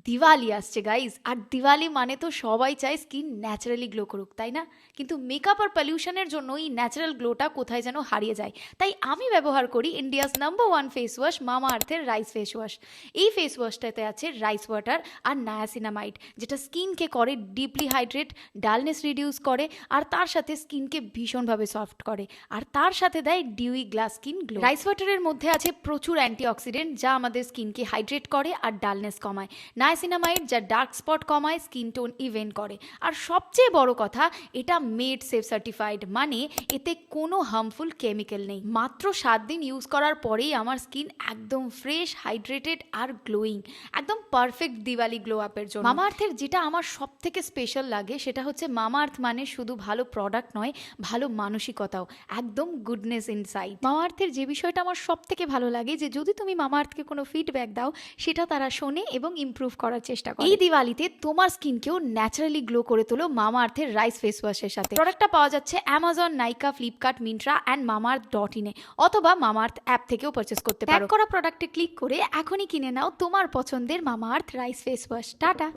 দিওয়ালি আসছে গাইজ, আর দিওয়ালি মানে তো সবাই চায় স্কিন ন্যাচারালি গ্লো করুক, তাই না? কিন্তু মেকআপ আর পলিউশনের জন্য এই ন্যাচারাল গ্লোটা কোথায় যেন হারিয়ে যায়। তাই আমি ব্যবহার করি ইন্ডিয়াস নাম্বার 1 ফেস ওয়াশ, মামা আর্থের রাইস ফেস ওয়াশ। এই ফেস ওয়াশটাতে আছে রাইস ওয়াটার আর নায়াসিনামাইড, যেটা স্কিনকে করে ডিপলি হাইড্রেট, ডালনেস রিডিউস করে, আর তার সাথে স্কিনকে ভীষণভাবে সফট করে, আর তার সাথে দেয় dewy glass skin glow. Rice ওয়াটারের মধ্যে আছে প্রচুর অ্যান্টিঅক্সিডেন্ট, যা আমাদের স্কিনকে হাইড্রেট করে আর ডালনেস কমায়। নায়াসিনামাইড যা ডার্ক স্পট কমায়, স্কিন টোন ইভেন করে। আর সবচেয়ে বড় কথা, এটা মেড সেফ সার্টিফাইড, মানে এতে কোনো হার্মফুল কেমিক্যাল নেই। মাত্র 7 দিন ইউজ করার পরেই আমার স্কিন একদম ফ্রেশ, হাইড্রেটেড আর গ্লোয়িং, একদম পারফেক্ট দিওয়ালি গ্লো আপের জন্য। মামা আর্থের যেটা আমার সব থেকে স্পেশাল লাগে সেটা হচ্ছে মামা আর্থ মানে শুধু ভালো প্রোডাক্ট নয়, ভালো মানসিকতাও, একদম গুডনেস ইনসাইড। মামা আর্থের যে বিষয়টা আমার সব থেকে ভালো লাগে, যে যদি তুমি মামা আর্থকে কোনো ফিডব্যাক দাও, সেটা তারা শোনে এবং ইমপ্রুভ করার চেষ্টা করে। এই দিওয়ালিতে তোমার স্কিনকেও ন্যাচারালি গ্লো করে তোলো মামা আর্থের রাইস ফেস ওয়াশের সাথে। প্রোডাক্টটা পাওয়া যাচ্ছে অ্যামাজন, নাইকা, ফ্লিপকার্ট, মিন্ত্রা অ্যান্ড মামাআর্থ.in-এ, অথবা মামাআর্থ অ্যাপ থেকেও পারচেস করতে পারো। প্যাক করা প্রোডাক্টে ক্লিক করে এখনই কিনে নাও তোমার পছন্দের মামা আর্থ রাইস ফেস ওয়াশ। টাটা।